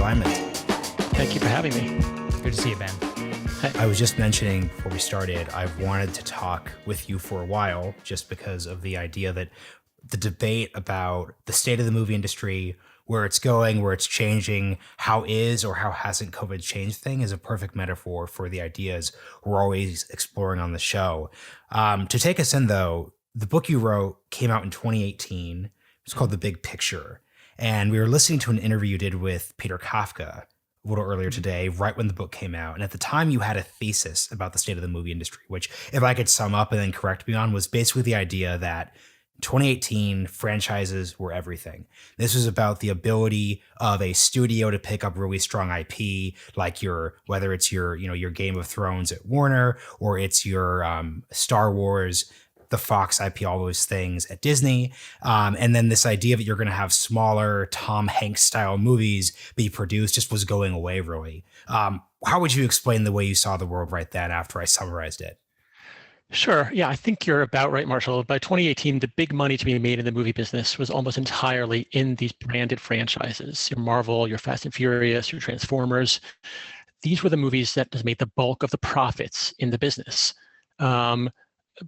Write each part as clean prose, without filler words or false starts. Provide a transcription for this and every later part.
Realignment. Thank you for having me. Good to see you, Ben. I was just mentioning before we started, I've wanted to talk with you for a while just because of the idea that the debate about the state of the movie industry, where it's going, where it's changing, how is or how hasn't COVID changed thing is a perfect metaphor for the ideas we're always exploring on the show. To take us in, though, the book you wrote came out in 2018. It's called The Big Picture. And we were listening to an interview you did with Peter Kafka a little earlier today, right when the book came out. And at the time you had a thesis about the state of the movie industry, which, if I could sum up and then correct me on, was basically the idea that 2018 franchises were everything. This was about the ability of a studio to pick up really strong IP, like whether it's your Game of Thrones at Warner, or it's your Star Wars, the Fox IP, all those things at Disney. And then this idea that you're going to have smaller Tom Hanks style movies be produced just was going away, really. How would you explain the way you saw the world right then after I summarized it? Sure. Yeah, I think you're about right, Marshall. By 2018, the big money to be made in the movie business was almost entirely in these branded franchises. Your Marvel, your Fast and Furious, your Transformers. These were the movies that just made the bulk of the profits in the business.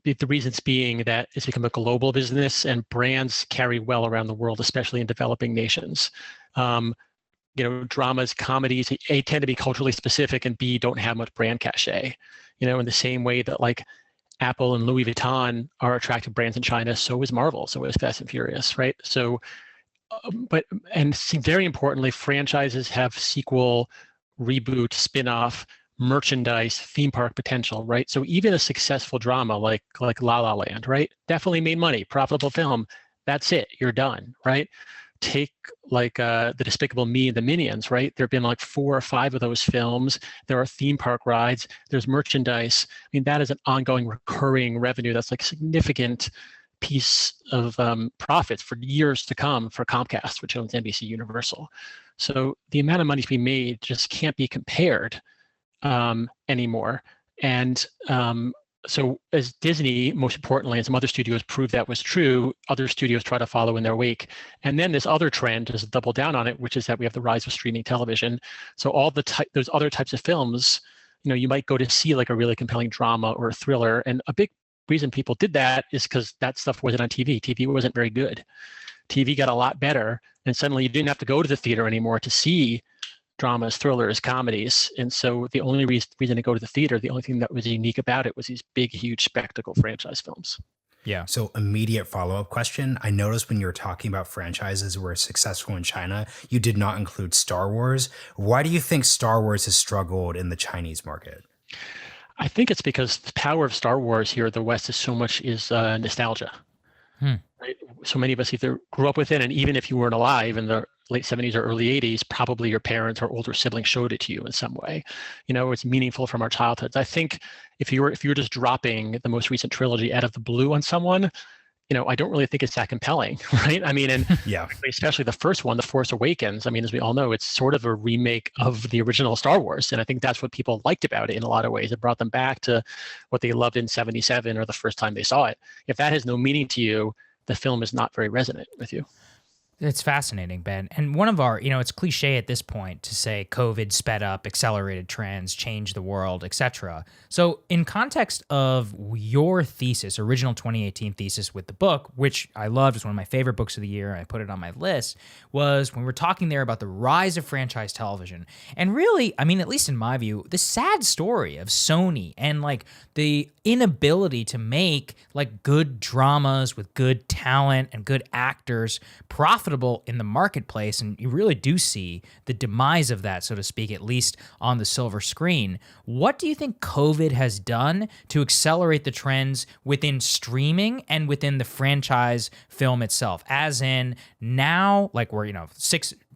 The reasons being that it's become a global business and brands carry well around the world, especially in developing nations. Dramas, comedies, A, tend to be culturally specific, and B, don't have much brand cachet. In the same way that like Apple and Louis Vuitton are attractive brands in China, so is Marvel, so is Fast and Furious, right? So, very importantly, franchises have sequel, reboot, spin-off, merchandise, theme park potential, right? So even a successful drama like La La Land, right? Definitely made money, profitable film. That's it, you're done, right? Take like The Despicable Me and the Minions, right? There have been like 4 or 5 of those films. There are theme park rides. There's merchandise. I mean, that is an ongoing recurring revenue. That's like a significant piece of profits for years to come for Comcast, which owns NBC Universal. So the amount of money to be made just can't be compared anymore. And so as Disney, most importantly, and some other studios proved that was true, other studios try to follow in their wake. And then this other trend is double down on it, which is that we have the rise of streaming television. So all those other types of films, you might go to see like a really compelling drama or a thriller. And a big reason people did that is because that stuff wasn't on TV. TV wasn't very good. TV got a lot better. And suddenly you didn't have to go to the theater anymore to see dramas, thrillers, comedies. And so the only reason to go to the theater, the only thing that was unique about it was these big, huge spectacle franchise films. Yeah. So immediate follow-up question. I noticed when you were talking about franchises were successful in China, you did not include Star Wars. Why do you think Star Wars has struggled in the Chinese market? I think it's because the power of Star Wars here in the West is nostalgia. Right? So many of us either grew up with it, and even if you weren't alive in the late 70s or early 80s, probably your parents or older siblings showed it to you in some way. It's meaningful from our childhoods. I think if you were just dropping the most recent trilogy out of the blue on someone, I don't really think it's that compelling, right? I mean, and yeah, especially the first one, The Force Awakens. I mean, as we all know, it's sort of a remake of the original Star Wars. And I think that's what people liked about it in a lot of ways. It brought them back to what they loved in 77 or the first time they saw it. If that has no meaning to you, the film is not very resonant with you. It's fascinating, Ben. And one of our, it's cliche at this point to say COVID sped up, accelerated trends, changed the world, etc. So in context of your thesis, original 2018 thesis with the book, which I loved, was one of my favorite books of the year, and I put it on my list, was when we were talking there about the rise of franchise television. And really, I mean, at least in my view, the sad story of Sony and like the inability to make like good dramas with good talent and good actors profitable in the marketplace. And you really do see the demise of that, so to speak, at least on the silver screen. What do you think COVID has done to accelerate the trends within streaming and within the franchise film itself? As in now, like we're,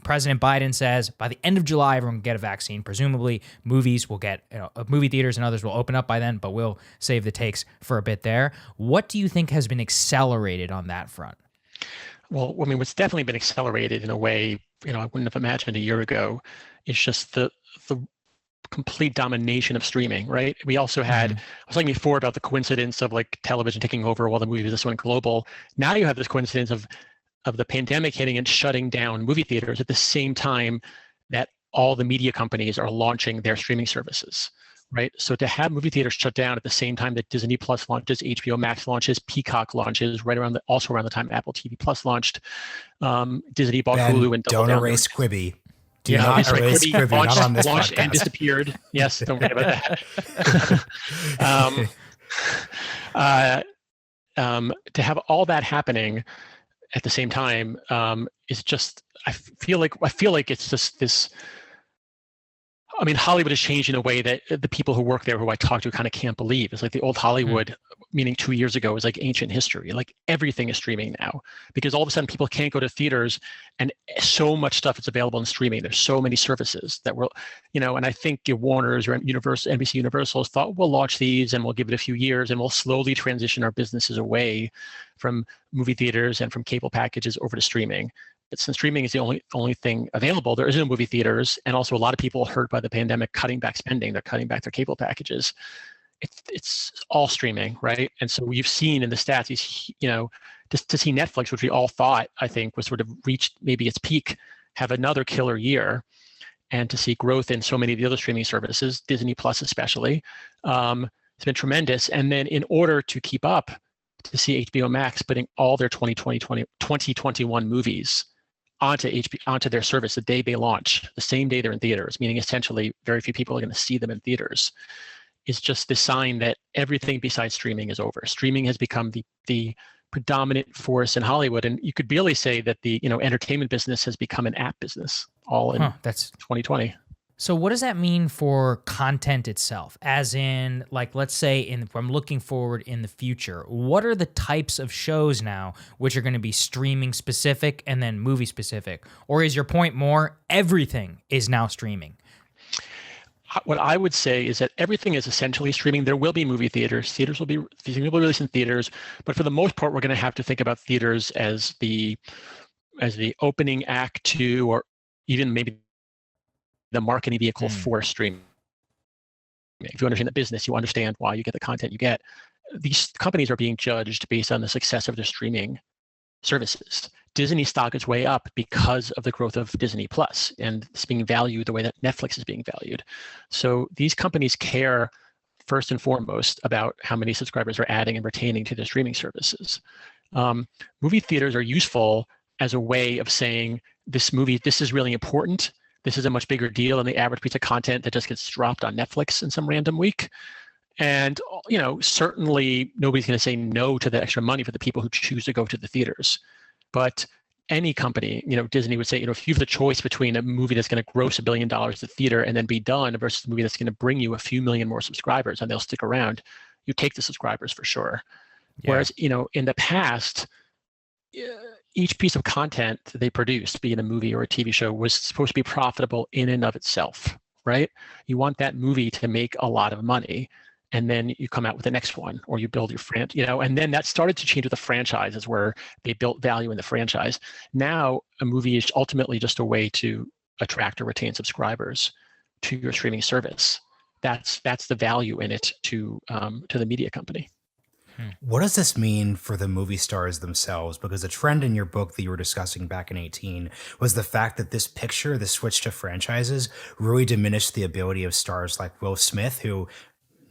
President Biden says by the end of July, everyone can get a vaccine. Presumably, movies will get, movie theaters and others will open up by then, but we'll save the takes for a bit there. What do you think has been accelerated on that front? Well, I mean, what's definitely been accelerated in a way, I wouldn't have imagined a year ago, is just the complete domination of streaming, right? We also had, I was talking before about the coincidence of like television taking over while the movie business went global. Now you have this coincidence of the pandemic hitting and shutting down movie theaters at the same time that all the media companies are launching their streaming services, right? So to have movie theaters shut down at the same time that Disney Plus launches, HBO Max launches, Peacock launches, right around also around the time Apple TV Plus launched, Disney bought Ben, Hulu and doubled don't down. erase Quibi. Do Yeah, not erase Quibi Quibi, not on this launched podcast. and disappeared. Yes, don't worry about that. To have all that happening at the same time is just, I feel like it's just this. I mean, Hollywood has changed in a way that the people who work there, who I talk to, kind of can't believe. It's like the old Hollywood, meaning 2 years ago, was like ancient history. Like everything is streaming now, because all of a sudden people can't go to theaters, and so much stuff is available in streaming. There's so many services that will, and I think Warner's or NBC Universal thought we'll launch these and we'll give it a few years and we'll slowly transition our businesses away from movie theaters and from cable packages over to streaming. But since streaming is the only thing available, there isn't movie theaters, and also a lot of people hurt by the pandemic cutting back spending. They're cutting back their cable packages. It's all streaming, right? And so we've seen in the stats, just to see Netflix, which we all thought, I think, was sort of reached maybe its peak, have another killer year, and to see growth in so many of the other streaming services, Disney Plus especially, it's been tremendous. And then in order to keep up, to see HBO Max putting all their 2021 movies onto their service the day they launch, the same day they're in theaters, meaning essentially very few people are going to see them in theaters, is just the sign that everything besides streaming is over. Streaming has become the predominant force in Hollywood, and you could really say that the entertainment business has become an app business all in that's 2020. So what does that mean for content itself? As in, like, let's say if I'm looking forward in the future, what are the types of shows now which are going to be streaming specific and then movie specific? Or is your point more everything is now streaming? What I would say is that everything is essentially streaming. There will be movie theaters. Theaters will be released in theaters, but for the most part, we're going to have to think about theaters as the opening act to, or even maybe the marketing vehicle for streaming. If you understand the business, you understand why you get the content you get. These companies are being judged based on the success of their streaming services. Disney stock is way up because of the growth of Disney Plus, and it's being valued the way that Netflix is being valued. So these companies care first and foremost about how many subscribers are adding and retaining to their streaming services. Movie theaters are useful as a way of saying, this is really important. This is a much bigger deal than the average piece of content that just gets dropped on Netflix in some random week. And, certainly nobody's going to say no to the extra money for the people who choose to go to the theaters. But any company, Disney would say, if you have the choice between a movie that's going to gross $1 billion at the theater and then be done versus a movie that's going to bring you a few million more subscribers and they'll stick around, you take the subscribers for sure. Yeah. Whereas, in the past, each piece of content they produced, be it a movie or a TV show, was supposed to be profitable in and of itself, right? You want that movie to make a lot of money, and then you come out with the next one, or you build your franchise, and then that started to change with the franchises where they built value in the franchise. Now, a movie is ultimately just a way to attract or retain subscribers to your streaming service. That's the value in it to the media company. What does this mean for the movie stars themselves? Because the trend in your book that you were discussing back in 2018 was the fact that this switch to franchises, really diminished the ability of stars like Will Smith, who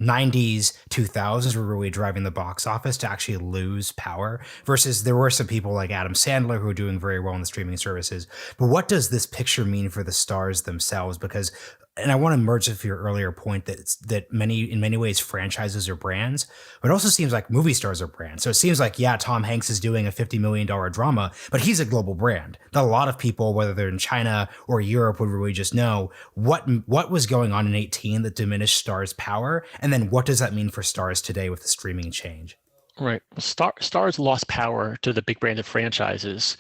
90s, 2000s were really driving the box office, to actually lose power, versus there were some people like Adam Sandler who are doing very well in the streaming services. But what does this picture mean for the stars themselves? Because, and I want to merge with your earlier point that in many ways franchises are brands, but it also seems like movie stars are brands. So it seems like, yeah, Tom Hanks is doing a $50 million drama, but he's a global brand that a lot of people, whether they're in China or Europe, would really just know what was going on in 2018 that diminished stars' power, and then what does that mean for stars today with the streaming change? Right. Well, stars lost power to the big branded franchises.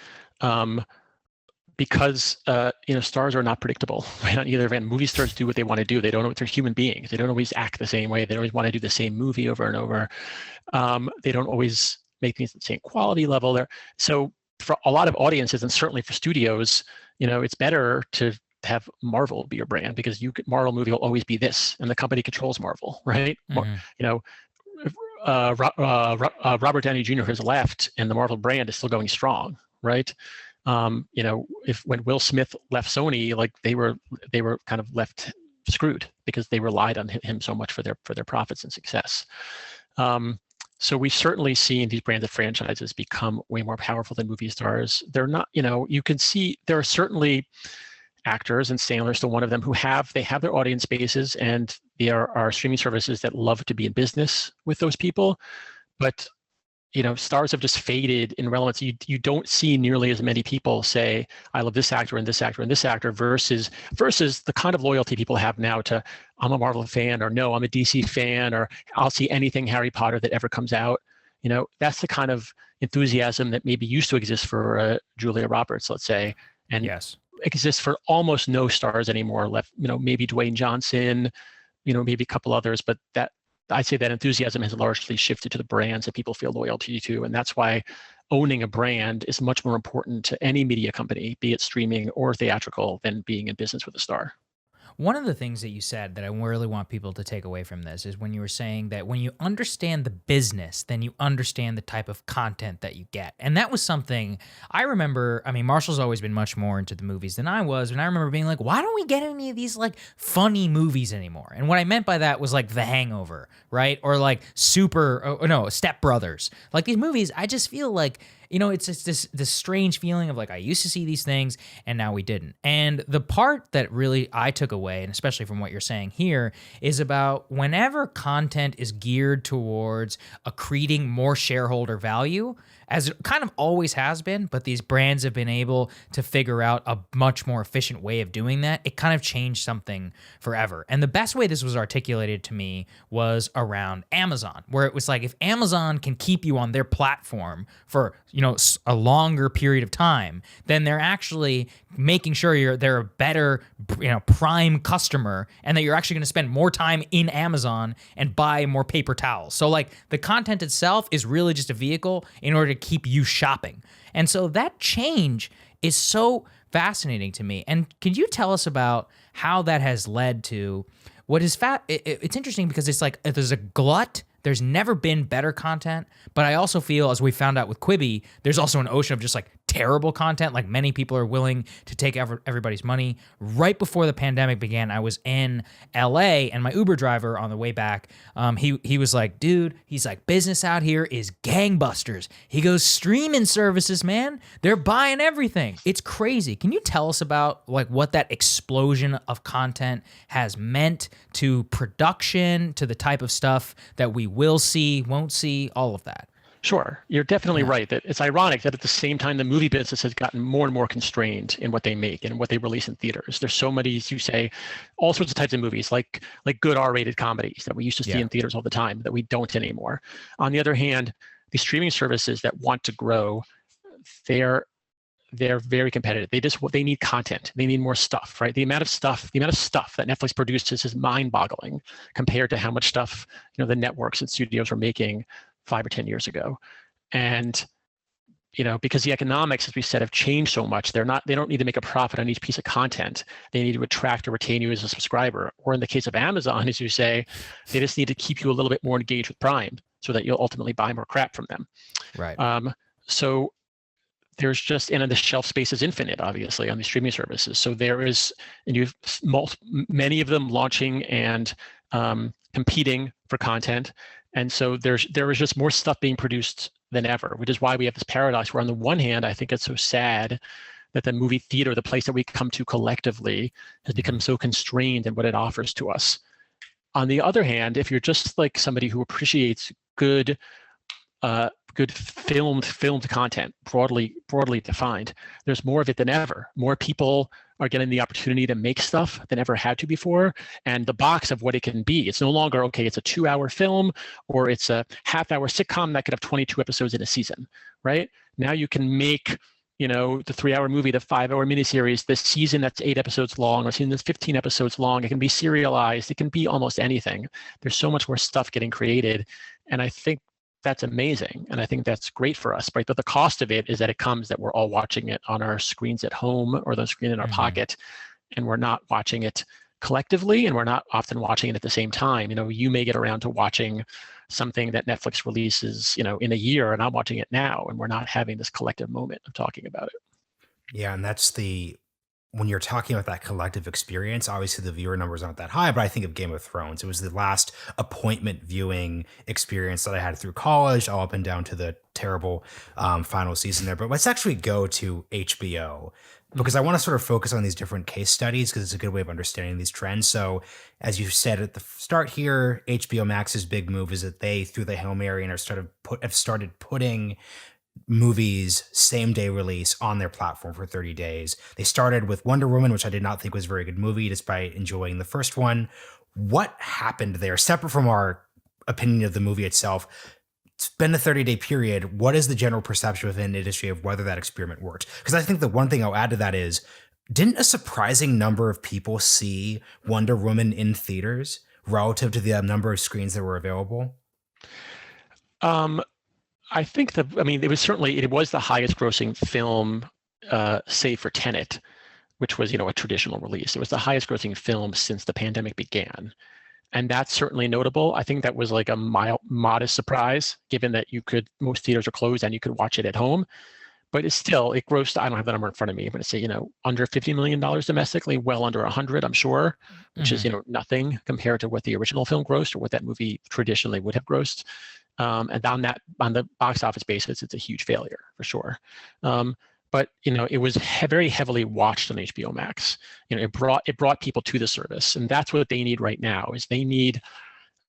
Because stars are not predictable. Right? On either end, movie stars do what they want to do. They don't know, they're human beings. They don't always act the same way. They don't always want to do the same movie over and over. They don't always make things at the same quality level. So for a lot of audiences, and certainly for studios, it's better to have Marvel be your brand, because Marvel movie will always be this, and the company controls Marvel, right? Mm-hmm. Robert Downey Jr. has left, and the Marvel brand is still going strong, right? When Will Smith left Sony, like they were kind of left screwed because they relied on him so much for their profits and success. So we've certainly seen these branded franchises become way more powerful than movie stars. They're not, you can see there are certainly actors, and Sandler's still one of them, who have their audience bases, and there are streaming services that love to be in business with those people. But stars have just faded in relevance. You don't see nearly as many people say, I love this actor and this actor and this actor, versus the kind of loyalty people have now to, I'm a Marvel fan, or no, I'm a DC fan, or I'll see anything Harry Potter that ever comes out. That's the kind of enthusiasm that maybe used to exist for Julia Roberts, let's say, and Yes. exists for almost no stars anymore left. Maybe Dwayne Johnson, maybe a couple others, but that, I'd say that enthusiasm has largely shifted to the brands that people feel loyalty to. And that's why owning a brand is much more important to any media company, be it streaming or theatrical, than being in business with a star. One of the things that you said that I really want people to take away from this is when you were saying that when you understand the business, then you understand the type of content that you get. And that was something I remember. I mean, Marshall's always been much more into the movies than I was. And I remember being like, why don't we get any of these like funny movies anymore? And what I meant by that was like The Hangover, right? Or like Step Brothers. Like these movies, I just feel like, it's just this strange feeling of like, I used to see these things and now we didn't. And the part that really I took away, and especially from what you're saying here, is about whenever content is geared towards accreting more shareholder value, as it kind of always has been, but these brands have been able to figure out a much more efficient way of doing that. It kind of changed something forever. And the best way this was articulated to me was around Amazon, where it was like, if Amazon can keep you on their platform for, a longer period of time, then they're actually making sure they're a better, prime customer, and that you're actually going to spend more time in Amazon and buy more paper towels. So like the content itself is really just a vehicle in order to keep you shopping. And so that change is so fascinating to me. And can you tell us about how that has led to what is it's interesting because it's like there's a glut. There's never been better content, but I also feel, as we found out with Quibi, there's also an ocean of just like terrible content. Like many people are willing to take everybody's money. Right before the pandemic began, I was in LA, and my Uber driver on the way back, he was like, dude, he's like, business out here is gangbusters. He goes, streaming services, man, they're buying everything. It's crazy. Can you tell us about like what that explosion of content has meant to production, to the type of stuff that we will see, won't see, all of that? Sure. You're definitely right that it's ironic that at the same time the movie business has gotten more and more constrained in what they make and what they release in theaters. There's so many, as you say, all sorts of types of movies, like good R-rated comedies that we used to see in theaters all the time that we don't anymore. On the other hand, the streaming services that want to grow, they're very competitive. They need content. They need more stuff, right? The amount of stuff that Netflix produces is mind-boggling compared to how much stuff the networks and studios were making 5 or 10 years ago. And because the economics, as we said, have changed so much, they don't need to make a profit on each piece of content. They need to attract or retain you as a subscriber. Or in the case of Amazon, as you say, they just need to keep you a little bit more engaged with Prime so that you'll ultimately buy more crap from them. Right. So there's just, and the shelf space is infinite, obviously, on these streaming services. So there is, and you've many of them launching and competing for content. And so there is just more stuff being produced than ever, which is why we have this paradox where on the one hand, I think it's so sad that the movie theater, the place that we come to collectively, has become so constrained in what it offers to us. On the other hand, if you're just like somebody who appreciates good filmed content, broadly defined, there's more of it than ever. More people are getting the opportunity to make stuff than ever had to before. And the box of what it can be, it's no longer, okay, it's a 2-hour film or it's a half-hour sitcom that could have 22 episodes in a season, right? Now you can make, the 3-hour movie, the 5-hour miniseries, the season that's 8 episodes long, or season that's 15 episodes long. It can be serialized. It can be almost anything. There's so much more stuff getting created. And I think that's amazing. And I think that's great for us, right? But the cost of it is that it comes that we're all watching it on our screens at home or the screen in our pocket, and we're not watching it collectively, and we're not often watching it at the same time. You may get around to watching something that Netflix releases, in a year, and I'm watching it now, and we're not having this collective moment of talking about it. Yeah, and that's when you're talking about that collective experience, obviously the viewer numbers aren't that high, but I think of Game of Thrones. It was the last appointment viewing experience that I had through college, all up and down to the terrible final season there. But let's actually go to HBO because I want to sort of focus on these different case studies because it's a good way of understanding these trends. So, as you said at the start here, HBO Max's big move is that they, through the Hail Mary, and have started putting movies same day release on their platform for 30 days. They started with Wonder Woman, which I did not think was a very good movie despite enjoying the first one. What happened there, separate from our opinion of the movie itself? It's been a 30-day period. What is the general perception within the industry of whether that experiment worked? Because I think the one thing I'll add to that is, didn't a surprising number of people see Wonder Woman in theaters relative to the number of screens that were available? I think it was the highest grossing film, save for Tenet, which was, a traditional release. It was the highest grossing film since the pandemic began. And that's certainly notable. I think that was like a modest surprise, given that most theaters are closed and you could watch it at home. But it grossed, I don't have the number in front of me, but it's under $50 million domestically, well under 100, I'm sure, which is, nothing compared to what the original film grossed or what that movie traditionally would have grossed. And on the box office basis, it's a huge failure for sure. But it was very heavily watched on HBO Max. It brought people to the service, and that's what they need right now. Is they need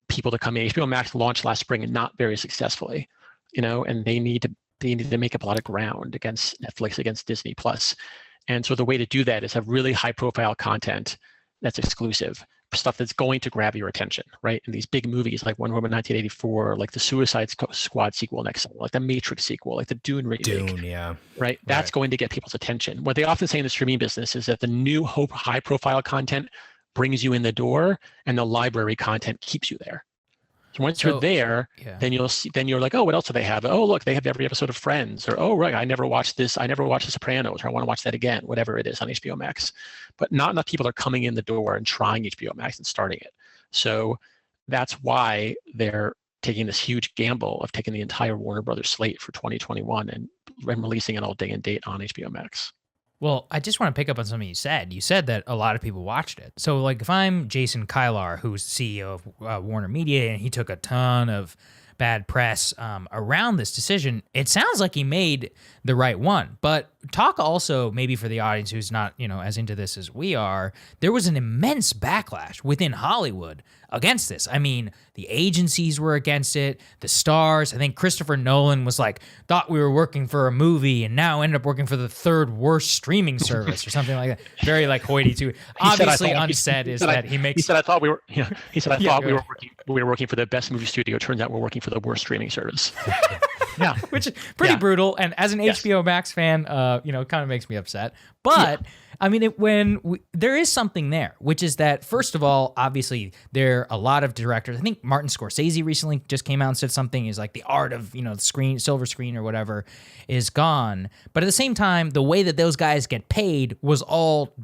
people to come in. HBO Max launched last spring and not very successfully, and they need to make up a lot of ground against Netflix, against Disney Plus. And so the way to do that is have really high profile content that's exclusive, stuff that's going to grab your attention, right? And these big movies like Wonder Woman 1984, like the Suicide Squad sequel next summer, like the Matrix sequel, like the Dune remake. Dune, yeah. Right? That's going to get people's attention. What they often say in the streaming business is that the new high profile content brings you in the door and the library content keeps you there. So once you're there, then you're like, oh, what else do they have? Oh, look, they have every episode of Friends, or oh, right, I never watched The Sopranos, or I want to watch that again, whatever it is on HBO Max. But not enough people are coming in the door and trying HBO Max and starting it. So that's why they're taking this huge gamble of taking the entire Warner Brothers slate for 2021 and releasing it all day and date on HBO Max. Well, I just want to pick up on something you said. You said that a lot of people watched it. So, like, if I'm Jason Kylar, who's CEO of Warner Media, and he took a ton of bad press around this decision, it sounds like he made the right one. But talk also, maybe for the audience who's not, as into this as we are, there was an immense backlash within Hollywood against this. I mean, the agencies were against it, the stars. I think Christopher Nolan was like, thought we were working for a movie and now ended up working for the third worst streaming service or something like that. Very like hoity-toity. Obviously unsaid is that he makes... He said, I thought we were working for the best movie studio. Turns out we're working for the worst streaming service. Yeah. Which is pretty brutal. And as an HBO Max fan, kind of makes me upset. But I mean, there is something there, which is that, first of all, obviously there are a lot of directors. I think Martin Scorsese recently just came out and said something is like the art of, the screen, silver screen or whatever is gone. But at the same time, the way that those guys get paid was all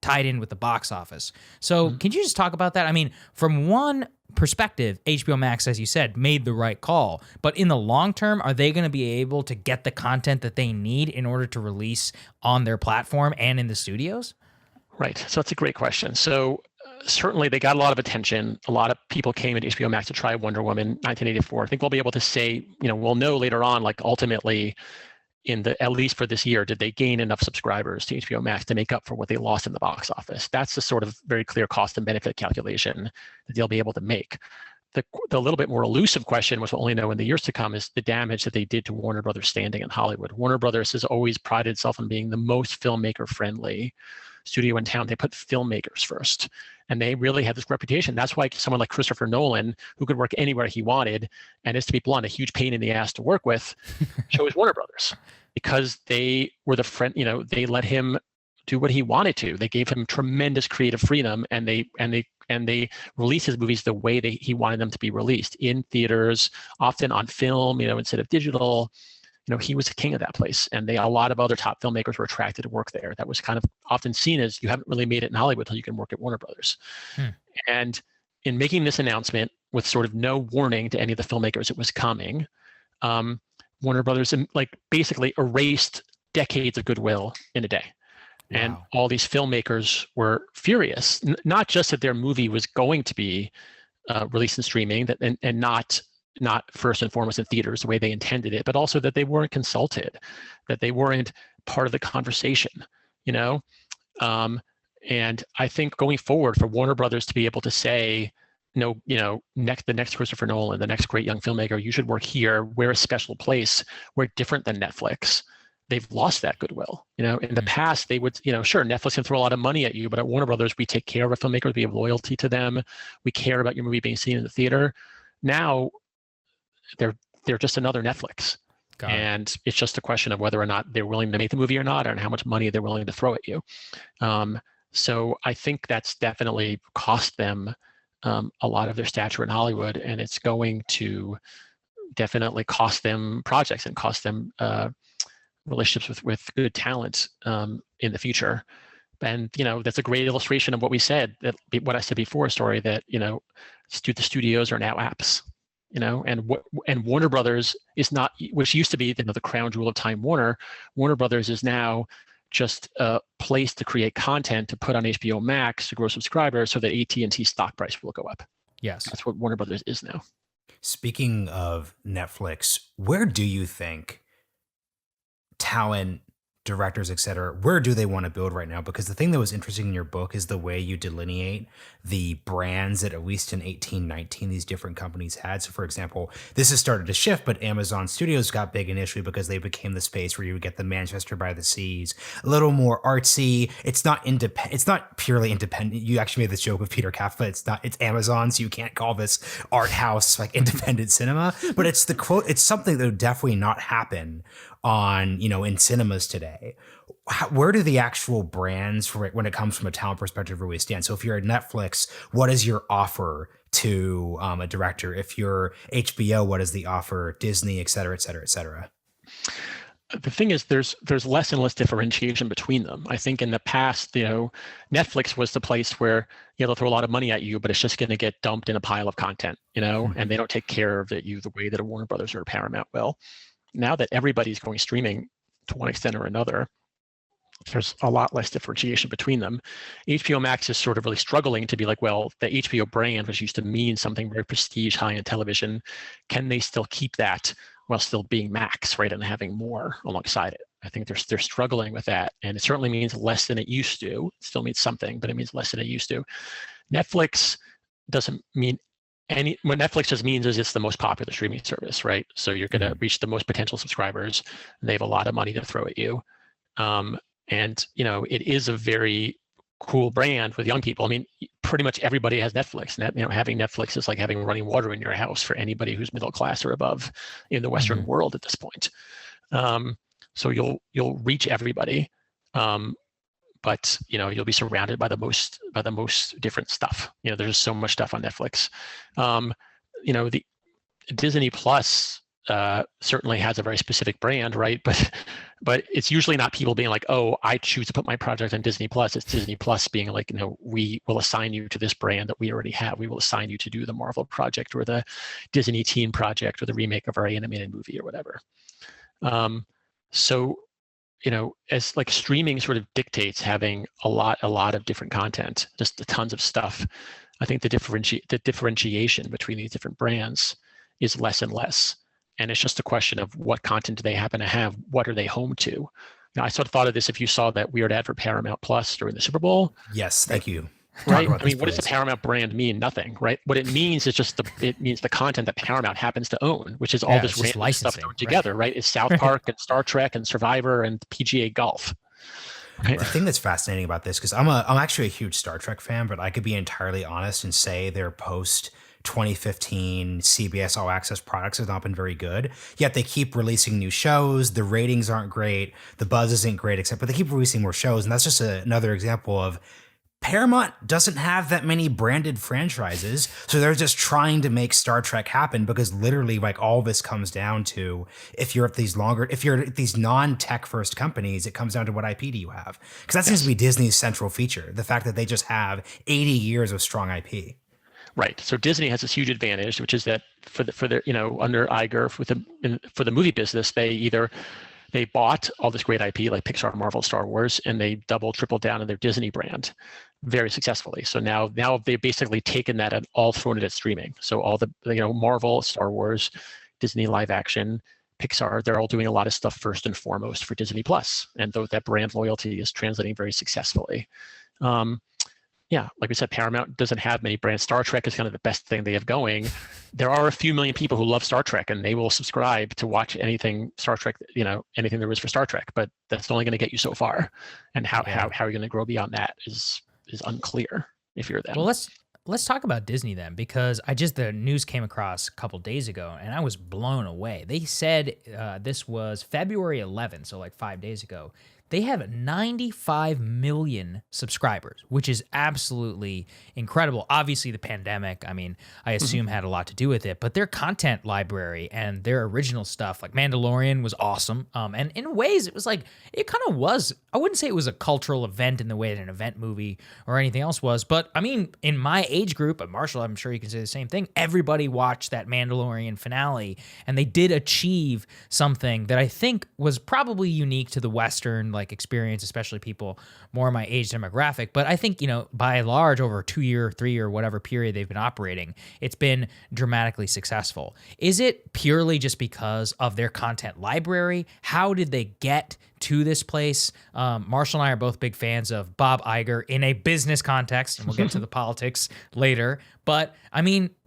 tied in with the box office. So can you just talk about that? I mean, from one perspective, HBO Max, as you said, made the right call. But in the long term, are they going to be able to get the content that they need in order to release on their platform and in the studios? Right. So that's a great question. So certainly they got a lot of attention. A lot of people came into HBO Max to try Wonder Woman 1984. I think we'll be able to say, we'll know later on, like ultimately, at least for this year, did they gain enough subscribers to HBO Max to make up for what they lost in the box office? That's the sort of very clear cost and benefit calculation that they'll be able to make. The little bit more elusive question, which we'll only know in the years to come, is the damage that they did to Warner Brothers' standing in Hollywood. Warner Brothers has always prided itself on being the most filmmaker-friendly studio in town. They put filmmakers first, and they really had this reputation. That's why someone like Christopher Nolan, who could work anywhere he wanted, and is, to be blunt, a huge pain in the ass to work with, chose Warner Brothers, because they were the friend. They let him do what he wanted to. They gave him tremendous creative freedom, and they released his movies the way he wanted them to be released, in theaters, often on film, instead of digital. He was the king of that place, and a lot of other top filmmakers were attracted to work there. That was kind of often seen as, you haven't really made it in Hollywood until you can work at Warner Brothers. And in making this announcement with sort of no warning to any of the filmmakers it was coming, Warner Brothers basically erased decades of goodwill in a day. And Wow. all these filmmakers were furious, not just that their movie was going to be released in streaming, and not first and foremost in theaters the way they intended it, but also that they weren't consulted, that they weren't part of the conversation, you know? And I think going forward for Warner Brothers to be able to say, no, the next Christopher Nolan, the next great young filmmaker, you should work here, we're a special place, we're different than Netflix. They've lost that goodwill. In the past, they would, sure, Netflix can throw a lot of money at you, but at Warner Brothers, we take care of our filmmakers, we have loyalty to them, we care about your movie being seen in the theater. Now, they're just another Netflix. And it's just a question of whether or not they're willing to make the movie or not, and how much money they're willing to throw at you. So I think that's definitely cost them a lot of their stature in Hollywood, and it's going to definitely cost them projects and cost them relationships with good talent in the future. And that's a great illustration of what we said, what I said before, story that the studios are now apps. And Warner Brothers is not, which used to be the crown jewel of Time Warner. Warner Brothers is now just a place to create content to put on HBO Max to grow subscribers so that AT&T stock price will go up. Yes. That's what Warner Brothers is now. Speaking of Netflix, where do you think talent, directors, etc., where do they want to build right now? Because the thing that was interesting in your book is the way you delineate the brands that at least in 1819 these different companies had. So for example, this has started to shift, but Amazon Studios got big initially because they became the space where you would get the Manchester by the Seas, a little more artsy. It's not independent. It's not purely independent. You actually made this joke with Peter Kafka. It's Amazon, so you can't call this art house like independent cinema, but it's the quote. It's something that would definitely not happen on, in cinemas today. Where do the actual brands for it, when it comes from a talent perspective, really stand? So if you're at Netflix, what is your offer to a director? If you're HBO, what is the offer? Disney, et cetera, et cetera, et cetera. The thing is, there's less and less differentiation between them. I think in the past, Netflix was the place where they'll throw a lot of money at you, but it's just going to get dumped in a pile of content, and they don't take care of you the way that a Warner Brothers or a Paramount will. Now that everybody's going streaming to one extent or another, there's a lot less differentiation between them. HBO Max is sort of really struggling to be like, well, the HBO brand, which used to mean something very prestige, high-end television, can they still keep that while still being Max, right, and having more alongside it? I think they're struggling with that, and it certainly means less than it used to. It still means something, but it means less than it used to. Netflix doesn't mean what Netflix just means is it's the most popular streaming service, right? So you're going to reach the most potential subscribers. They have a lot of money to throw at you. And, it is a very cool brand with young people. I mean, pretty much everybody has Netflix. Having Netflix is like having running water in your house for anybody who's middle class or above in the Western world at this point. So you'll reach everybody. But you'll be surrounded by the most different stuff. There's so much stuff on Netflix. The Disney Plus certainly has a very specific brand, right? But it's usually not people being like, oh, I choose to put my project on Disney Plus. It's Disney Plus being like, we will assign you to this brand that we already have. We will assign you to do the Marvel project or the Disney Teen project or the remake of our animated movie or whatever. So as like streaming sort of dictates having a lot of different content, just tons of stuff, I think the differentiation between these different brands is less and less. And it's just a question of what content do they happen to have? What are they home to? I sort of thought of this if you saw that weird ad for Paramount Plus during the Super Bowl. Yes, thank you. Right. I mean, what does the Paramount brand mean? Nothing, right? What it means is it means the content that Paramount happens to own, which is all this random stuff thrown together, right? It's South Park and Star Trek and Survivor and PGA Golf. Right? The thing that's fascinating about this, because I'm actually a huge Star Trek fan, but I could be entirely honest and say their post 2015 CBS All Access products have not been very good. Yet they keep releasing new shows. The ratings aren't great. The buzz isn't great, but they keep releasing more shows, and that's just another example of Paramount doesn't have that many branded franchises, so they're just trying to make Star Trek happen because literally like all this comes down to if you're at these non-tech first companies, it comes down to what IP do you have? Because that seems to be Disney's central feature, the fact that they just have 80 years of strong IP. Right. So Disney has this huge advantage, which is that for the under Iger for the movie business, they either They bought all this great IP like Pixar, Marvel, Star Wars, and they double, tripled down on their Disney brand very successfully. So now they've basically taken that and all thrown it at streaming. So all the Marvel, Star Wars, Disney live action, Pixar, they're all doing a lot of stuff first and foremost for Disney Plus, and that brand loyalty is translating very successfully. Yeah, like we said, Paramount doesn't have many brands. Star Trek is kind of the best thing they have going. There are a few million people who love Star Trek, and they will subscribe to watch anything Star Trek, anything there is for Star Trek. But that's only going to get you so far, and how you're going to grow beyond that is unclear if you're them. Well, let's talk about Disney then, because the news came across a couple days ago, and I was blown away. They said this was February 11th, so like 5 days ago. They have 95 million subscribers, which is absolutely incredible. Obviously, the pandemic, I assume had a lot to do with it, but their content library and their original stuff, like Mandalorian, was awesome. And in ways, it kind of was, I wouldn't say it was a cultural event in the way that an event movie or anything else was, but in my age group, and Marshall, I'm sure you can say the same thing, everybody watched that Mandalorian finale, and they did achieve something that I think was probably unique to the Western experience, especially people more my age demographic. But I think, by and large, over a 2-year, 3-year, whatever period they've been operating, it's been dramatically successful. Is it purely just because of their content library? How did they get to this place? Marshall and I are both big fans of Bob Iger in a business context, and we'll get to the politics later. But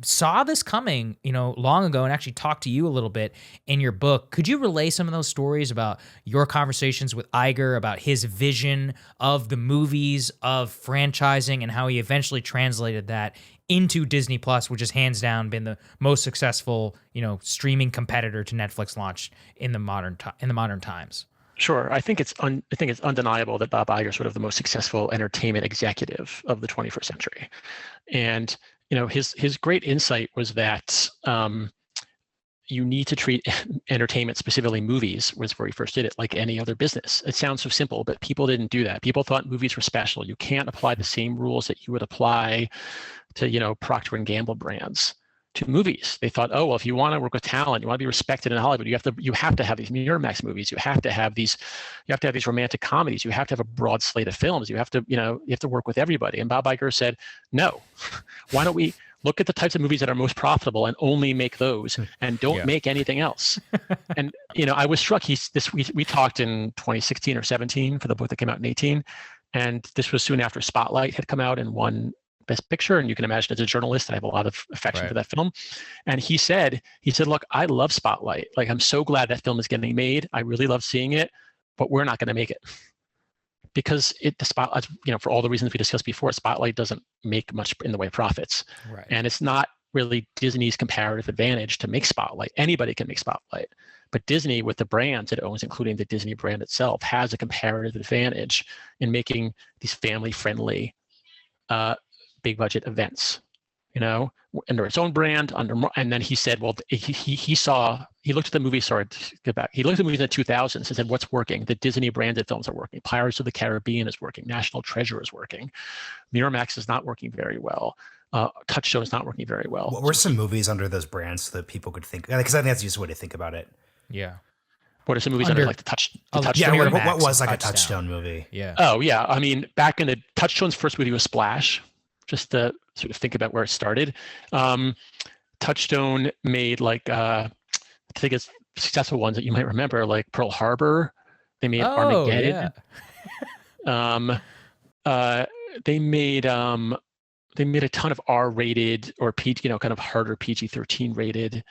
saw this coming, long ago, and actually talked to you a little bit in your book. Could you relay some of those stories about your conversations with Iger, about his vision of the movies, of franchising, and how he eventually translated that into Disney Plus, which has hands down been the most successful, streaming competitor to Netflix launch in the modern times? Sure. I think it's undeniable that Bob Iger is sort of the most successful entertainment executive of the 21st century. And, his great insight was that you need to treat entertainment, specifically movies, was where he first did it, like any other business. It sounds so simple, but people didn't do that. People thought movies were special. You can't apply the same rules that you would apply to, Procter and Gamble brands to movies. They thought, oh, well, if you want to work with talent, you want to be respected in Hollywood, you have to have these Miramax movies. You have to have these romantic comedies. You have to have a broad slate of films. You have to work with everybody. And Bob Iger said, no, why don't we look at the types of movies that are most profitable and only make those, and don't make anything else. And I was struck. We talked in 2016 or 17 for the book that came out in 18, and this was soon after Spotlight had come out and won Best Picture. And you can imagine, as a journalist, I have a lot of affection for that film. And he said, look, I love Spotlight. Like, I'm so glad that film is getting made. I really love seeing it, but we're not going to make it because the Spotlight, for all the reasons we discussed before, Spotlight doesn't make much in the way of profits. Right. And it's not really Disney's comparative advantage to make Spotlight. Anybody can make Spotlight, but Disney, with the brands it owns, including the Disney brand itself, has a comparative advantage in making these family-friendly big budget events, under its own brand, and then he said, well, he looked at the movies, he looked at the movies in the 2000s and said, what's working? The Disney branded films are working. Pirates of the Caribbean is working. National Treasure is working. Miramax is not working very well. Touchstone is not working very well. What were some movies under those brands that people could think? Because I think that's the easiest way to think about it. Yeah. What are some movies under like the Touchstone? Yeah, what was like a Touchstone movie? Yeah. Oh, yeah. Back in the Touchstone's first movie was Splash. Just to sort of think about where it started. Touchstone made I think it's successful ones that you might remember, like Pearl Harbor. They made Armageddon. Yeah. They made a ton of R-rated or PG, kind of harder PG-13 rated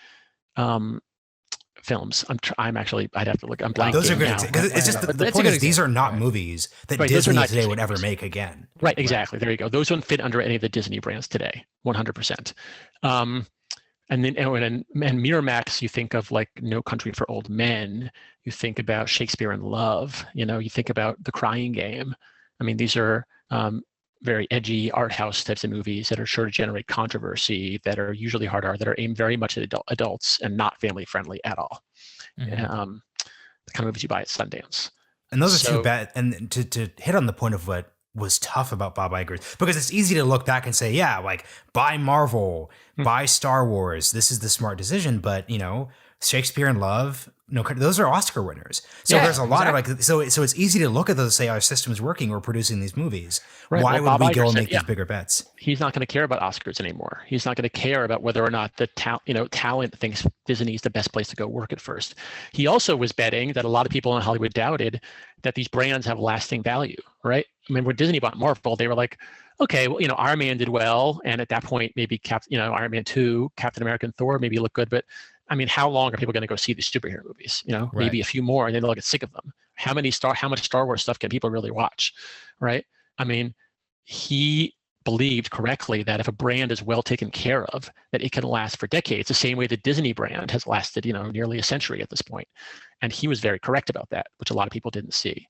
films. I'd have to look. I'm blanking. Those are good. Now. It's just the point is these are not movies that Disney today would ever make again. Right. Exactly. There you go. Those don't fit under any of the Disney brands today. 100%. And then and Miramax, you think of like No Country for Old Men. You think about Shakespeare in Love. You think about The Crying Game. These are very edgy art house types of movies that are sure to generate controversy, that are usually hard R, that are aimed very much at adults and not family friendly at all. Mm-hmm. The kind of movies you buy at Sundance. And those are too bad. And to hit on the point of what was tough about Bob Iger, because it's easy to look back and say, yeah, like buy Marvel, buy Star Wars. This is the smart decision. But, Shakespeare in Love, those are Oscar winners. So Yeah, there's a lot of like, so it's easy to look at those and say our system's working. We're producing these movies. Right. Why Well, would Bob we go Iger and said, make these bigger bets? He's not going to care about Oscars anymore. He's not going to care about whether or not the talent thinks Disney is the best place to go work at first. He also was betting that a lot of people in Hollywood doubted that these brands have lasting value, right? I mean, when Disney bought Marvel, they were like, okay, well, Iron Man did well, and at that point, maybe Iron Man 2, Captain America, and Thor maybe look good, but I mean, how long are people going to go see these superhero movies? Maybe a few more, and then they'll get sick of them. How much Star Wars stuff can people really watch, right? I mean, he believed correctly that if a brand is well taken care of, that it can last for decades, the same way the Disney brand has lasted, nearly a century at this point. And he was very correct about that, which a lot of people didn't see.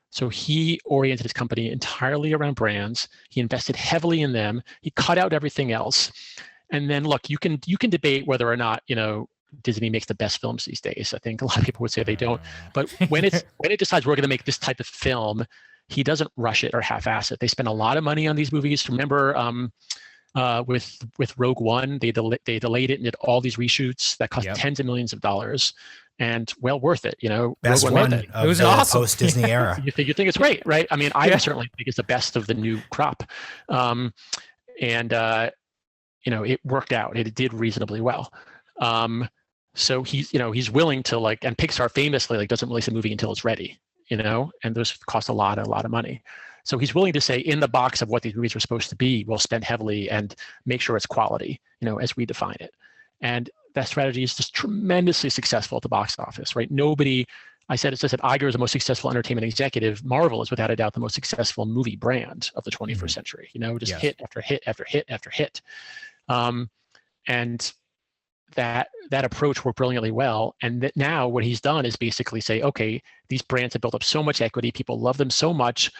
So he oriented his company entirely around brands. He invested heavily in them. He cut out everything else. And then look, you can debate whether or not, Disney makes the best films these days. I think a lot of people would say they don't. But when it decides we're going to make this type of film, he doesn't rush it or half-ass it. They spend a lot of money on these movies. Remember, with Rogue One, they delayed it and did all these reshoots that cost tens of millions of dollars, and well worth it. Best Rogue one of it was awesome post Disney era. You think it's great, right? I mean, I certainly think it's the best of the new crop, and it worked out. It did reasonably well. So he's willing to and Pixar famously doesn't release a movie until it's ready, and those cost a lot of money. So he's willing to say in the box of what these movies are supposed to be, we'll spend heavily and make sure it's quality, as we define it. And that strategy is just tremendously successful at the box office, right? I said Iger is the most successful entertainment executive. Marvel is without a doubt the most successful movie brand of the 21st century, hit after hit after hit after hit. And that approach worked brilliantly well. And that now what he's done is basically say, okay, these brands have built up so much equity, people love them so much,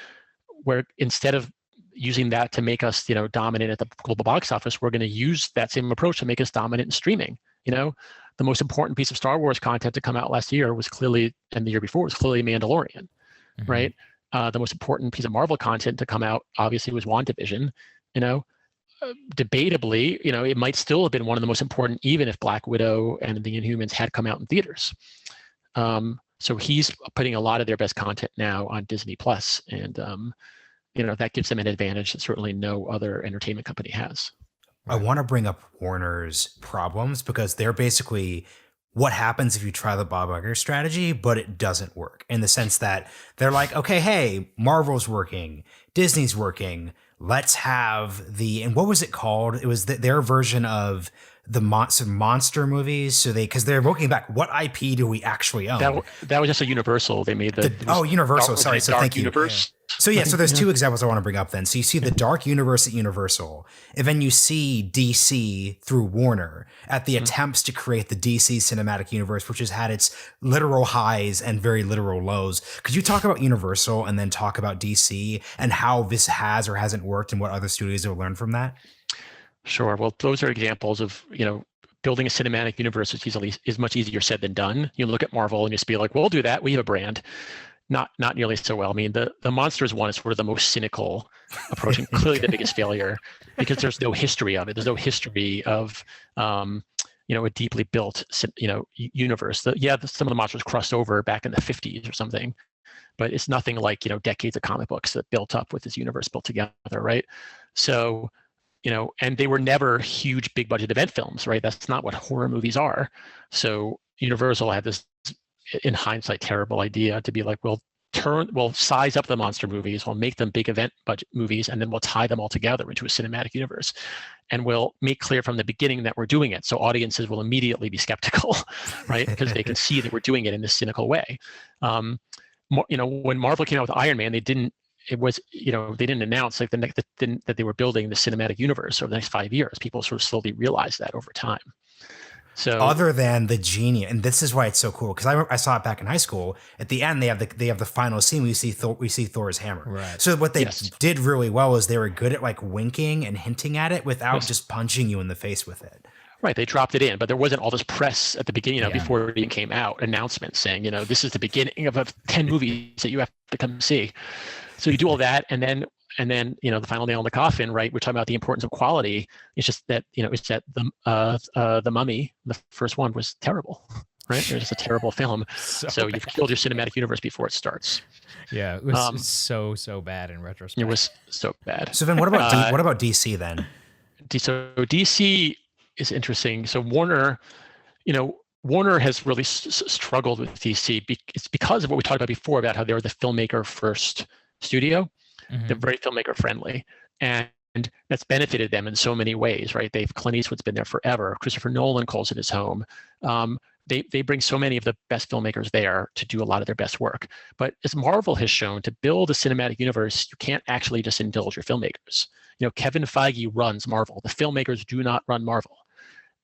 where instead of using that to make us, dominant at the global box office, we're going to use that same approach to make us dominant in streaming. The most important piece of Star Wars content to come out last year was clearly, and the year before was clearly Mandalorian, right? The most important piece of Marvel content to come out obviously was WandaVision. Debatably, it might still have been one of the most important, even if Black Widow and the Inhumans had come out in theaters. So he's putting a lot of their best content now on Disney Plus, and that gives them an advantage that certainly no other entertainment company has. I want to bring up Warner's problems because they're basically what happens if you try the Bob Iger strategy, but it doesn't work, in the sense that they're like, okay, hey, Marvel's working, Disney's working. Let's have and what was it called? It was their version of the monster movies. So because they're looking back, what IP do we actually own? That was just a Universal. They made Universal. Sorry. So Dark thank you. Universe. So so there's two examples I want to bring up then. So you see the Dark Universe at Universal, and then you see DC through Warner at the attempts to create the DC cinematic universe, which has had its literal highs and very literal lows. Could you talk about Universal and then talk about DC and how this has or hasn't worked and what other studios have learned from that? Sure. Well, those are examples of, building a cinematic universe is much easier said than done. You look at Marvel and just be like, well, we'll do that. We have a brand. Not nearly so well. I mean, the Monsters one is sort of the most cynical approach and clearly the biggest failure, because there's no history of it. There's no history of, a deeply built, universe. Some of the monsters crossed over back in the 50s or something, but it's nothing like, decades of comic books that built up with this universe built together, right? So, and they were never huge, big budget event films, right? That's not what horror movies are. So Universal had this, in hindsight, terrible idea to be like, we'll size up the monster movies, we'll make them big event budget movies, and then we'll tie them all together into a cinematic universe. And we'll make clear from the beginning that we're doing it. So audiences will immediately be skeptical, right? Because they can see that we're doing it in this cynical way. When Marvel came out with Iron Man, they didn't announce that they were building the cinematic universe over the next 5 years. People sort of slowly realized that over time. So other than the genius, and this is why it's so cool, because I saw it back in high school. At the end, they have the final scene. We see Thor's hammer. Right. So what they did really well is they were good at winking and hinting at it without just punching you in the face with it. Right, they dropped it in, but there wasn't all this press at the beginning, before it even came out, announcements saying, this is the beginning of 10 movies that you have to come see. So you do all that, and then the final nail in the coffin, right? We're talking about the importance of quality. It's just that the Mummy, the first one, was terrible. right? They're just a terrible film. So you've killed your cinematic universe before it starts. Yeah, it was so bad in retrospect. It was so bad. So then what about DC then? So DC is interesting. So Warner has really struggled with DC. It's because of what we talked about before about how they were the filmmaker first studio. They're very filmmaker friendly, and that's benefited them in so many ways, right? Clint Eastwood's been there forever. Christopher Nolan calls it his home. They bring so many of the best filmmakers there to do a lot of their best work. But as Marvel has shown, to build a cinematic universe, you can't actually just indulge your filmmakers. Kevin Feige runs Marvel. The filmmakers do not run Marvel.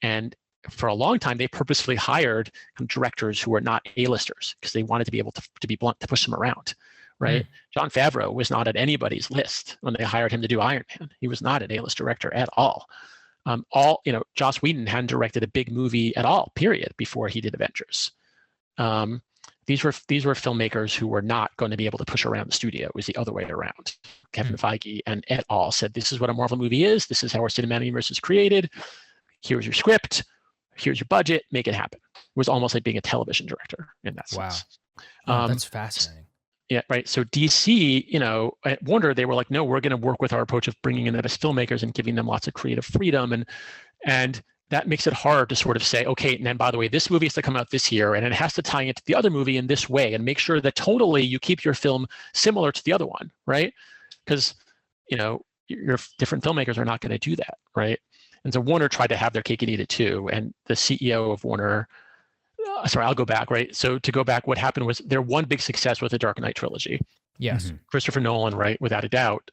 And for a long time, they purposefully hired directors who were not A-listers because they wanted to be able to be blunt, to push them around, right? Jon Favreau was not at anybody's list when they hired him to do Iron Man. He was not an A-list director at all. Joss Whedon hadn't directed a big movie at all, period, before he did Avengers. These were filmmakers who were not going to be able to push around the studio. It was the other way around. Kevin Feige and et al. Said, this is what a Marvel movie is. This is how our cinematic universe is created. Here's your script. Here's your budget. Make it happen. It was almost like being a television director in that sense. Wow, that's fascinating. Yeah, right. So DC, at Warner, they were like, no, we're going to work with our approach of bringing in the best filmmakers and giving them lots of creative freedom. And that makes it hard to sort of say, okay, and then by the way, this movie has to come out this year and it has to tie into the other movie in this way and make sure that totally you keep your film similar to the other one, right? Because, your different filmmakers are not going to do that, right? And so Warner tried to have their cake and eat it too. And the CEO of Warner, I'll go back, right? So to go back, what happened was their one big success was the Dark Knight trilogy. Yes. Christopher Nolan, right, without a doubt,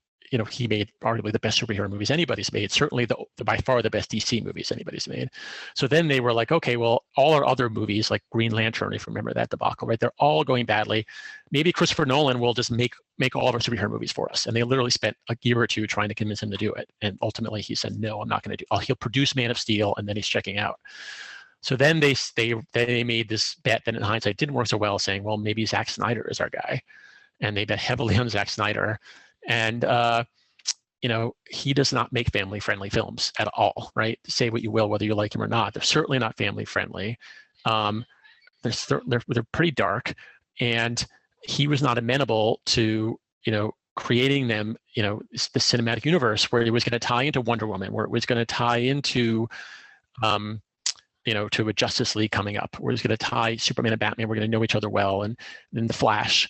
he made arguably the best superhero movies anybody's made, certainly the by far the best DC movies anybody's made. So then they were like, okay, well, all our other movies like Green Lantern, if you remember that debacle, right? They're all going badly. Maybe Christopher Nolan will just make all of our superhero movies for us. And they literally spent a year or two trying to convince him to do it. And ultimately he said, no, I'm not going to do it. He'll produce Man of Steel and then he's checking out. So then they made this bet that in hindsight didn't work so well, saying, well, maybe Zack Snyder is our guy. And they bet heavily on Zack Snyder. And, he does not make family-friendly films at all, right? Say what you will, whether you like him or not. They're certainly not family-friendly. They're pretty dark. And he was not amenable to, creating them, the cinematic universe where it was going to tie into Wonder Woman, where it was going to tie into, to a Justice League coming up, where it's going to tie Superman and Batman. We're going to know each other well, and then the Flash.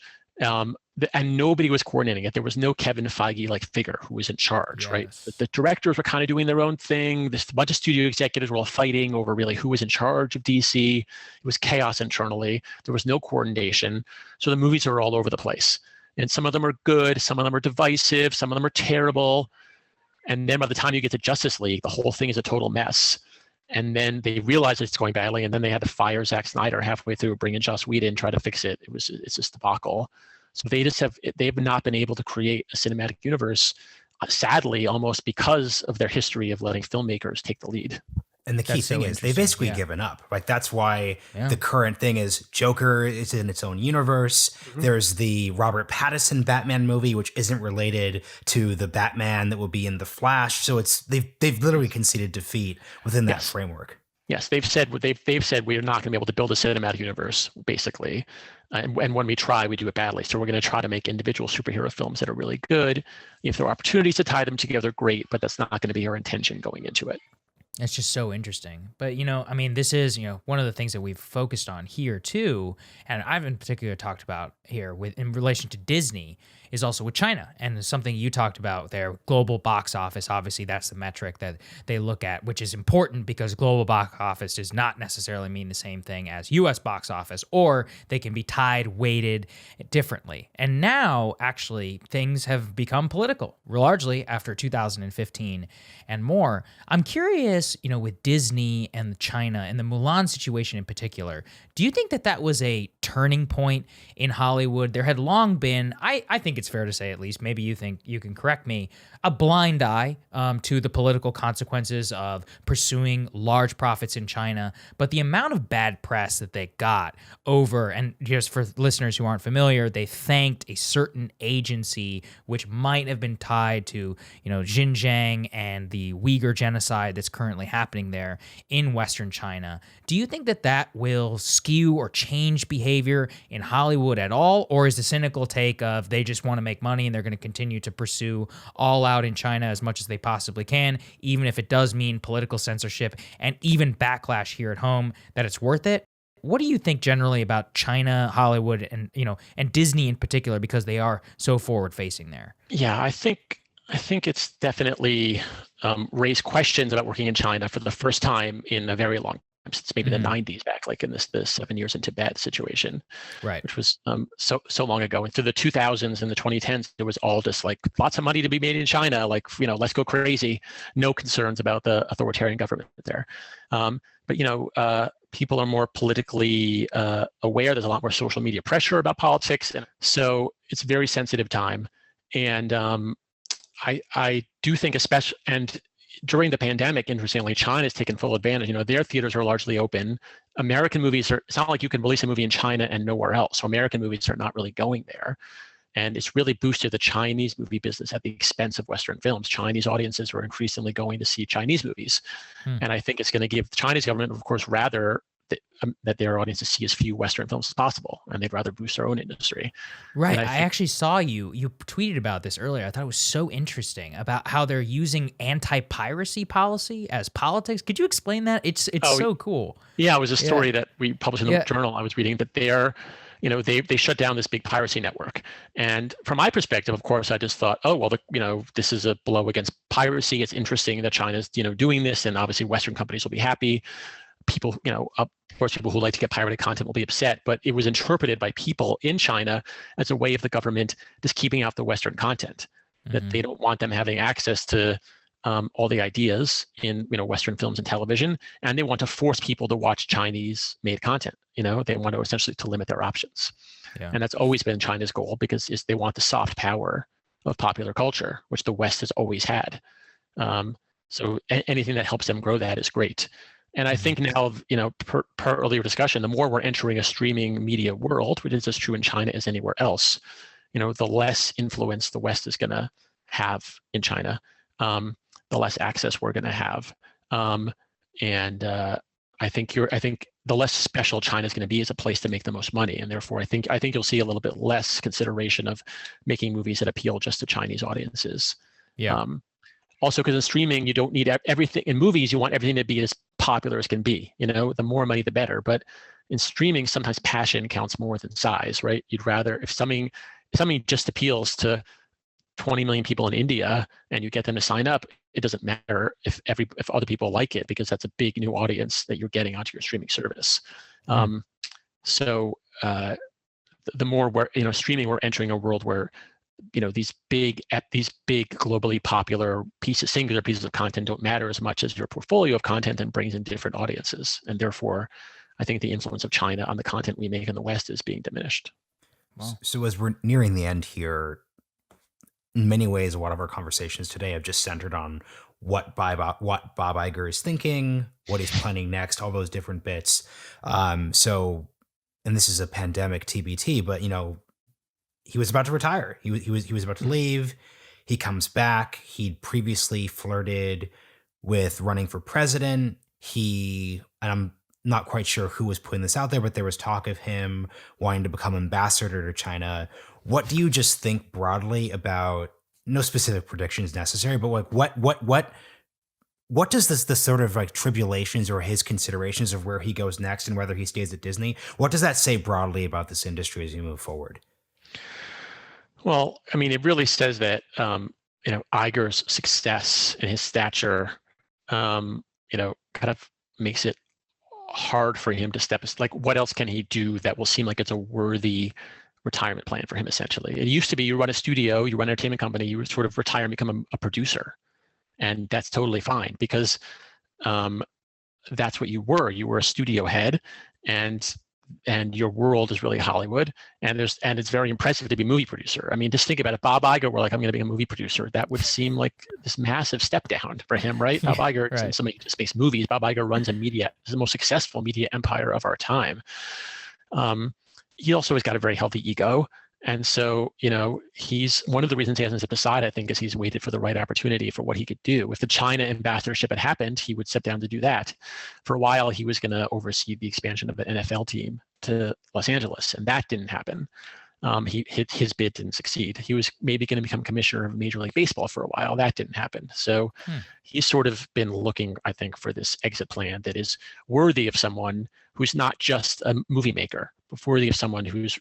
And nobody was coordinating it. There was no Kevin Feige-like figure who was in charge, right? The directors were kind of doing their own thing. This bunch of studio executives were all fighting over really who was in charge of DC. It was chaos internally. There was no coordination. So the movies are all over the place. And some of them are good. Some of them are divisive. Some of them are terrible. And then by the time you get to Justice League, the whole thing is a total mess. And then they realize it's going badly, and then they had to fire Zack Snyder halfway through, bring in Joss Whedon, try to fix it. It's just debacle. So they've not been able to create a cinematic universe, sadly, almost because of their history of letting filmmakers take the lead. And the key thing is they've basically given up. Like that's why the current thing is Joker is in its own universe. There's the Robert Pattinson Batman movie, which isn't related to the Batman that will be in the Flash. So they've literally conceded defeat within that framework. Yes, they've said we are not going to be able to build a cinematic universe, basically, and when we try, we do it badly. So we're going to try to make individual superhero films that are really good. If there are opportunities to tie them together, great, but that's not going to be our intention going into it. It's just so interesting. But, this is, one of the things that we've focused on here too, and I've in particular talked about here in relation to Disney, is also with China. And something you talked about there, global box office, obviously that's the metric that they look at, which is important because global box office does not necessarily mean the same thing as US box office, or they can be tied, weighted differently. And now, actually, things have become political, largely after 2015 and more. I'm curious, with Disney and China and the Mulan situation in particular, do you think that was a turning point in Hollywood? There had long been, I think it's fair to say, at least, maybe you think you can correct me, a blind eye to the political consequences of pursuing large profits in China. But the amount of bad press that they got over, and just for listeners who aren't familiar, they thanked a certain agency which might have been tied to, Xinjiang and the Uyghur genocide that's currently currently happening there in Western China. Do you think that that will skew or change behavior in Hollywood at all? Or is the cynical take of they just want to make money and they're going to continue to pursue all out in China as much as they possibly can, even if it does mean political censorship and even backlash here at home, that it's worth it? What do you think generally about China, Hollywood, and and Disney in particular, because they are so forward facing there? Yeah, I think it's definitely raised questions about working in China for the first time in a very long time, since maybe the 90s, back like in the 7 years in Tibet situation, Right. which was so long ago. And through the 2000s and the 2010s, there was all just like lots of money to be made in China, like, let's go crazy. No concerns about the authoritarian government there. But people are more politically aware. There's a lot more social media pressure about politics, and so it's a very sensitive time. And I do think, especially, and during the pandemic, interestingly, China's taken full advantage. Their theaters are largely open. American movies it's not like you can release a movie in China and nowhere else. So American movies are not really going there. And it's really boosted the Chinese movie business at the expense of Western films. Chinese audiences are increasingly going to see Chinese movies. And I think it's going to give the Chinese government, of course, rather that their audiences see as few Western films as possible, and they'd rather boost their own industry. Right. I actually saw you tweeted about this earlier. I thought it was so interesting about how they're using anti-piracy policy as politics. Could you explain that? It's so cool. Yeah, it was a story that we published in the journal I was reading, that they're they shut down this big piracy network. And from my perspective, of course, I just thought, oh, well, this is a blow against piracy. It's interesting that China's, doing this, and obviously Western companies will be happy. People, of course, people who like to get pirated content will be upset, but it was interpreted by people in China as a way of the government just keeping out the Western content, that they don't want them having access to all the ideas in Western films and television, and they want to force people to watch Chinese-made content. They want to essentially to limit their options, and that's always been China's goal, because they want the soft power of popular culture, which the West has always had. So anything that helps them grow that is great. And I think now, per earlier discussion, the more we're entering a streaming media world, which is as true in China as anywhere else, the less influence the West is going to have in China, the less access we're going to have. I think the less special China is going to be as a place to make the most money, and therefore I think you'll see a little bit less consideration of making movies that appeal just to Chinese audiences. Yeah. Also, because in streaming, you don't need everything. In movies, you want everything to be as popular as can be. The more money, the better. But in streaming, sometimes passion counts more than size, right? You'd rather, if something just appeals to 20 million people in India and you get them to sign up, it doesn't matter if other people like it, because that's a big new audience that you're getting onto your streaming service. So the more we're streaming, we're entering a world where these big globally popular singular pieces of content don't matter as much as your portfolio of content, and brings in different audiences. And therefore, I think the influence of China on the content we make in the West is being diminished. Wow. So as we're nearing the end here, in many ways, a lot of our conversations today have just centered on what Bob Iger is thinking, what he's planning next, all those different bits. And this is a pandemic TBT, but he was about to retire. He was about to leave. He comes back. He'd previously flirted with running for president. And I'm not quite sure who was putting this out there, but there was talk of him wanting to become ambassador to China. What do you just think broadly about, no specific predictions necessary, but like what does the sort of like tribulations or his considerations of where he goes next and whether he stays at Disney, what does that say broadly about this industry as you move forward? Well, I mean, it really says that Iger's success and his stature, kind of makes it hard for him to step. Like, what else can he do that will seem like it's a worthy retirement plan for him? Essentially, it used to be you run a studio, you run an entertainment company, you sort of retire and become a producer, and that's totally fine, because that's what you were. You were a studio head, and your world is really Hollywood, and it's very impressive to be a movie producer. I mean, just think about it. Bob Iger were like, I'm going to be a movie producer. That would seem like this massive step down for him, right? Bob Iger, right. Somebody who just makes movies. Bob Iger runs is the most successful media empire of our time. He also has got a very healthy ego, And so, he's one of the reasons he hasn't stepped aside, I think, is he's waited for the right opportunity for what he could do. If the China ambassadorship had happened, he would step down to do that. For a while, he was going to oversee the expansion of the NFL team to Los Angeles, and that didn't happen. His bid didn't succeed. He was maybe going to become commissioner of Major League Baseball for a while. That didn't happen. So he's sort of been looking, I think, for this exit plan that is worthy of someone who's not just a movie maker, but worthy of someone who's,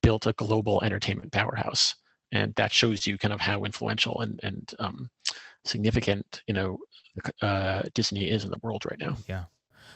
built a global entertainment powerhouse. And that shows you kind of how influential and significant, Disney is in the world right now. Yeah.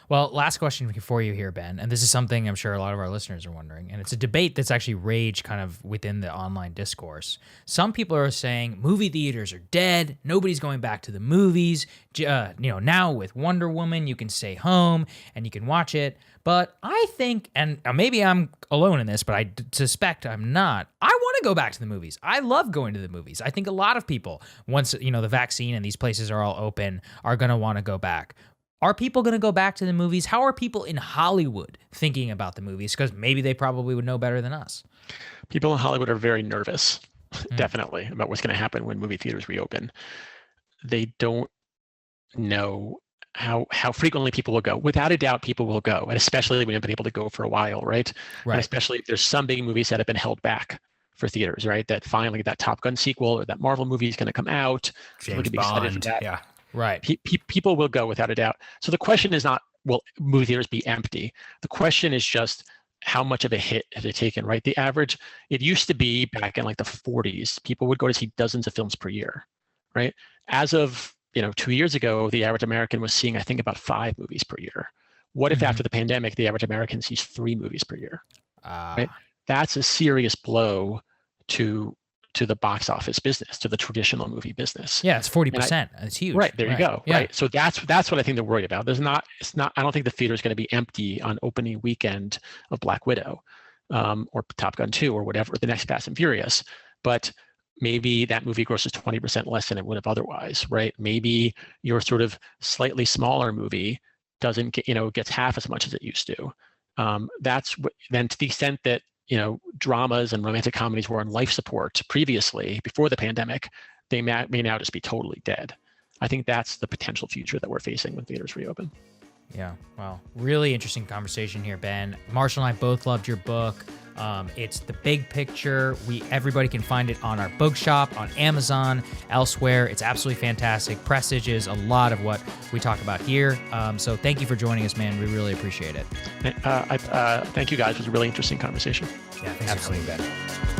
Well, last question for you here, Ben, and this is something I'm sure a lot of our listeners are wondering, and it's a debate that's actually raged kind of within the online discourse. Some people are saying movie theaters are dead, nobody's going back to the movies. Now with Wonder Woman, you can stay home and you can watch it. But I think, and maybe I'm alone in this, but I suspect I'm not, I want to go back to the movies. I love going to the movies. I think a lot of people, once the vaccine and these places are all open, are going to want to go back. Are people going to go back to the movies? How are people in Hollywood thinking about the movies? Because maybe they probably would know better than us. People in Hollywood are very nervous, definitely, about what's going to happen when movie theaters reopen. They don't know how frequently people will go. Without a doubt, people will go, and especially when you've been able to go for a while, right? Right. And especially if there's some big movies that have been held back for theaters, right? That finally that Top Gun sequel or that Marvel movie is going to come out. James Bond, yeah. Right. People will go without a doubt. So the question is not, will movie theaters be empty? The question is just how much of a hit have they taken, right? The average, it used to be back in like the 40s, people would go to see dozens of films per year, right? As of 2 years ago, the average American was seeing, I think, about 5 movies per year. What if after the pandemic, the average American sees 3 movies per year, right? That's a serious blow to the box office business, to the traditional movie business. Yeah, it's 40%. It's huge. Right, there you go. Yeah. Right. So that's what I think they're worried about. I don't think the theater is going to be empty on opening weekend of Black Widow or Top Gun 2 or whatever, the next Fast and Furious. But maybe that movie grosses 20% less than it would have otherwise, right? Maybe your sort of slightly smaller movie doesn't get, gets half as much as it used to. Then to the extent that dramas and romantic comedies were on life support previously, before the pandemic, they may now just be totally dead. I think that's the potential future that we're facing when theaters reopen. Yeah, well, really interesting conversation here, Ben. Marshall and I both loved your book. It's The Big Picture. Everybody can find it on our bookshop, on Amazon, elsewhere. It's absolutely fantastic. Presages a lot of what we talk about here. So thank you for joining us, man. We really appreciate it. Thank you, guys. It was a really interesting conversation. Yeah, thanks for coming, Ben.